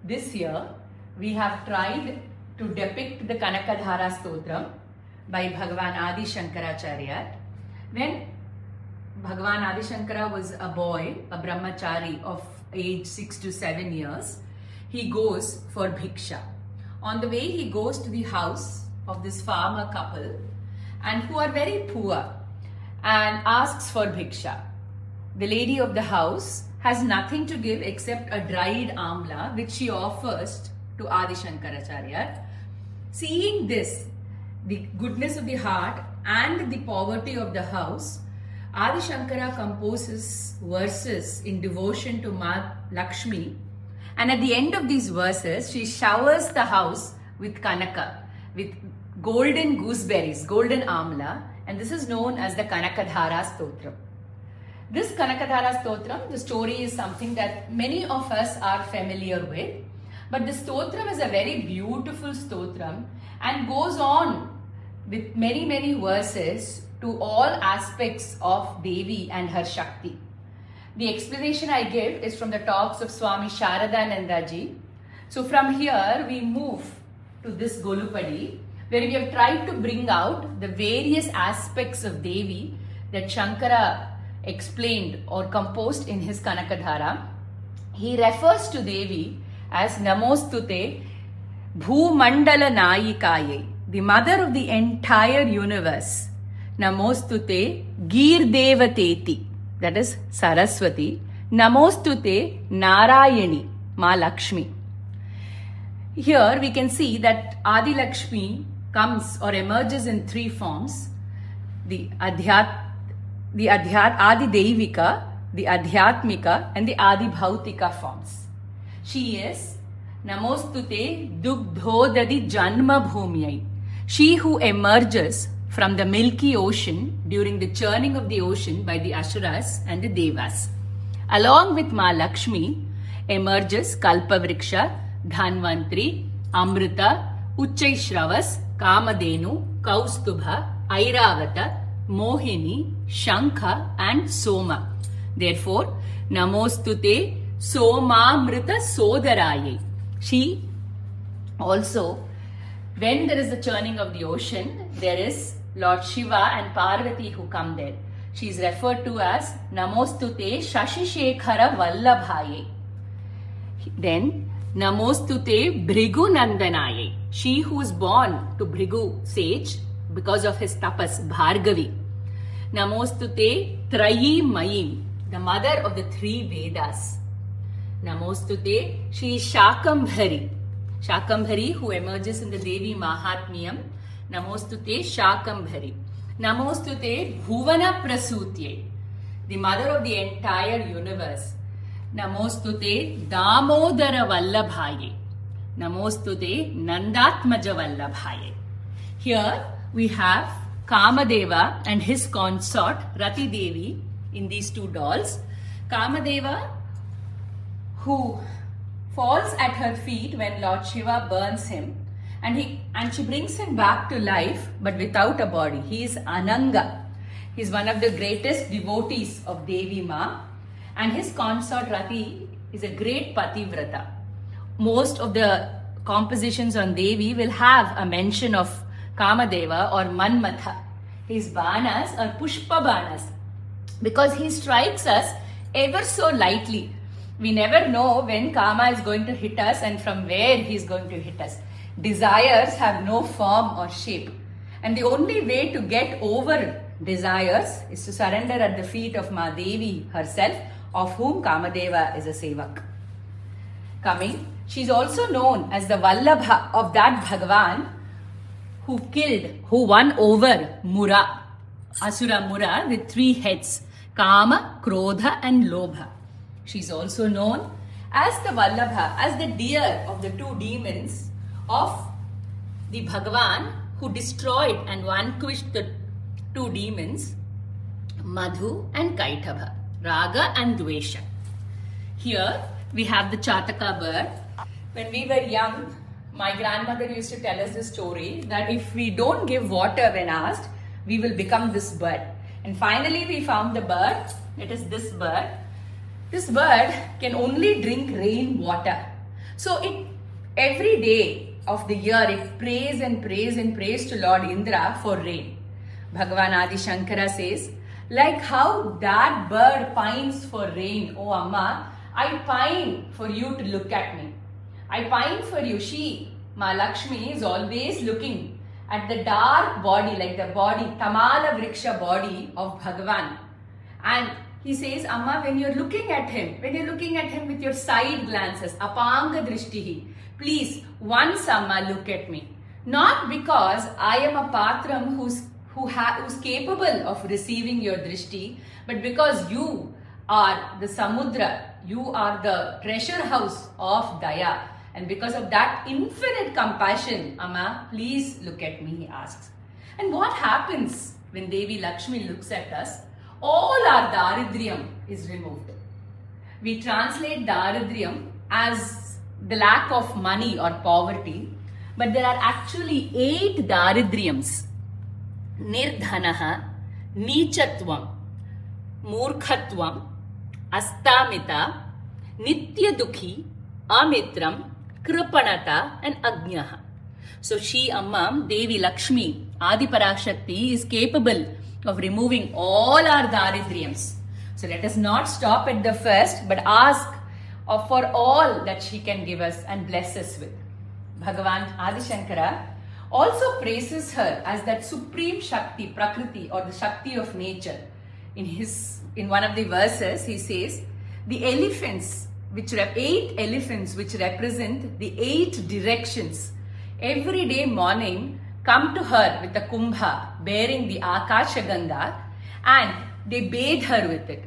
This year we have tried to depict the Kanakadhara Stotram by Bhagavan Adi Shankaracharya. When Bhagavan Adi Shankara was a boy, a brahmachari of age 6 to 7 years, he goes for bhiksha. On the way he goes to the house of this farmer couple and who are very poor and asks for bhiksha. The lady of the house has nothing to give except a dried amla which she offers to Adi Shankaracharya. Seeing this, the goodness of the heart and the poverty of the house, Adi Shankara composes verses in devotion to Ma Lakshmi, and at the end of these verses she showers the house with Kanaka, with golden gooseberries, golden amla, and this is known as the Kanakadhara Stotram. This Kanakadhara Stotram, the story is something that many of us are familiar with, but the Stotram is a very beautiful Stotram and goes on with many verses to all aspects of Devi and her Shakti. The explanation I give is from the talks of Swami Sharadananda Ji. So from here we move to this Golupadi, where we have tried to bring out the various aspects of Devi that Shankara explained or composed in his Kanakadhara. He refers to Devi as Namostute Bhumandala Nayikaye, the mother of the entire universe. Namostute Gir Devateti, that is Saraswati. Namostute Narayani, Ma Lakshmi. Here we can see that Adi Lakshmi comes or emerges in three forms: the Adi Devika, the Adhyatmika, and the Adi Bhautika forms. She is Namostute Dugdhodadi Janma Bhumyai, she who emerges from the milky ocean during the churning of the ocean by the Asuras and the Devas. Along with Ma Lakshmi emerges Kalpavriksha, Dhanvantri, Amrita, Uchchaishravas, Kamadenu, Kaustubha, Airavata, Mohini, Shankha and Soma. Therefore, Namostute Somamrita Sodaraye. She also, when there is the churning of the ocean, there is Lord Shiva and Parvati who come there. She is referred to as Namostute Shashishekara Vallabhaye. Then Namostute Bhrigu Nandanaye, she who is born to Bhrigu sage because of his tapas, Bhargavi. Namostute Trayi Mayim, the mother of the three Vedas. Namostute, she is Shakambhari. Shakambhari who emerges in the Devi Mahatmyam. Namostute Shakambhari. Namostute Bhuvana Prasutye, the mother of the entire universe. Namostute Damodara Vallabhaye. Namostute Nandatmaja Vallabhaye. Here we have Kamadeva and his consort Rati Devi in these two dolls. Kamadeva, who falls at her feet when Lord Shiva burns him, and she brings him back to life but without a body. He is Ananga. He is one of the greatest devotees of Devi Ma, and his consort Rati is a great Pativrata. Most of the compositions on Devi will have a mention of Kamadeva or Manmatha. His banas are Pushpa banas because he strikes us ever so lightly. We never know when Kama is going to hit us and from where he is going to hit us. Desires have no form or shape, and the only way to get over desires is to surrender at the feet of Ma Devi herself, of whom Kamadeva is a sevak. Coming, she is also known as the Vallabha of that Bhagavan who won over Mura, Asura Mura, with three heads: Kama, Krodha and Lobha. She is also known as the Vallabha, as the deer of the two demons of the Bhagavan who destroyed and vanquished the two demons, Madhu and Kaitava, Raga and Dvesha. Here we have the Chataka bird. When we were young, my grandmother used to tell us the story that if we don't give water when asked, we will become this bird. And finally we found the bird. It is this bird. This bird can only drink rain water. So every day of the year it prays and prays and prays to Lord Indra for rain. Bhagavan Adi Shankara says, like how that bird pines for rain, oh Amma, I pine for you to look at me. I pine for you. She, Ma Lakshmi, is always looking at the dark body, like the body, Tamala Vriksha body of Bhagavan. And he says, Amma, when you're looking at him with your side glances, apanga drishtihi, please, once Amma, look at me. Not because I am a patram who's capable of receiving your drishti, but because you are the samudra, you are the treasure house of Daya. And because of that infinite compassion, Amma, please look at me, he asks. And what happens when Devi Lakshmi looks at us? All our daridriyam is removed. We translate daridriyam as the lack of money or poverty, but there are actually 8 daridriyams. Nirdhanaha, Nichatvam, Murkhatvam, Astamita, Nitya Dukhi, Amitram, Kripanata and Agnaha. So she, Amma, Devi Lakshmi, Adi Parashakti, is capable of removing all our daridriyams. So let us not stop at the first, but ask for all that she can give us and bless us with. Bhagavan Adi Shankara also praises her as that supreme Shakti, Prakriti, or the Shakti of nature. In one of the verses, he says, the elephants, 8 elephants which represent the 8 directions, every day morning come to her with a kumbha bearing the Akashaganga, and they bathe her with it.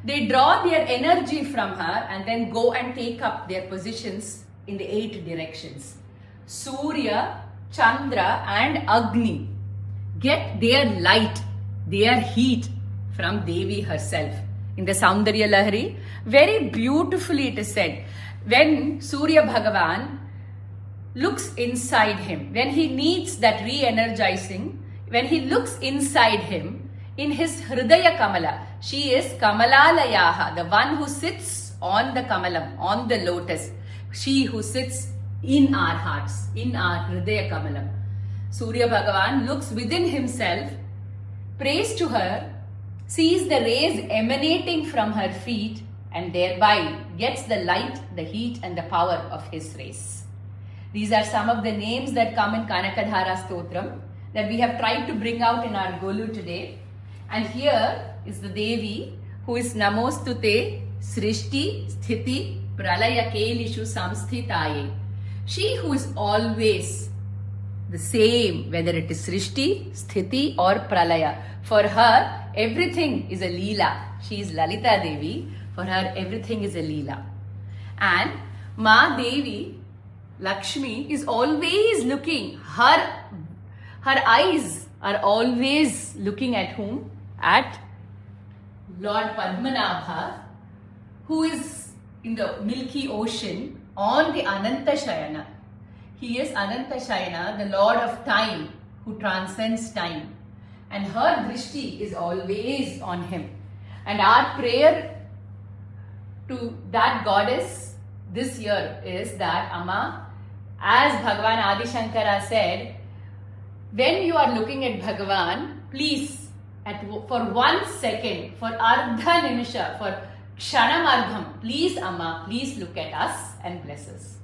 They draw their energy from her and then go and take up their positions in the 8 directions. Surya, Chandra and Agni get their light, their heat from Devi herself. In the Saundarya Lahari, very beautifully it is said, when Surya Bhagavan looks inside him, when he needs that re-energizing, when he looks inside him, in his Hridaya Kamala, she is Kamalalayaha, the one who sits on the Kamalam, on the lotus, she who sits in our hearts, in our Hridaya Kamalam. Surya Bhagavan looks within himself, prays to her, sees the rays emanating from her feet, and thereby gets the light, the heat and the power of his rays. These are some of the names that come in Kanakadhara Stotram that we have tried to bring out in our Golu today. And here is the Devi who is Namostute Srishti Sthiti Pralaya Kelishu Samsthitaye. She who is always the same, whether it is Srishti, Sthiti or Pralaya. For her, everything is a Leela. She is Lalita Devi. For her, everything is a Leela. And Ma Devi, Lakshmi, is always looking. Her eyes are always looking at whom? At Lord Padmanabha, who is in the Milky Ocean on the Ananta Shayana. He is Ananta Shayana, the Lord of time, who transcends time. And her drishti is always on him. And our prayer to that goddess this year is that, Amma, as Bhagavan Adi Shankara said, when you are looking at Bhagavan, please, for 1 second, for Ardha Nimisha, for Kshanamardham, please, Amma, please look at us and bless us.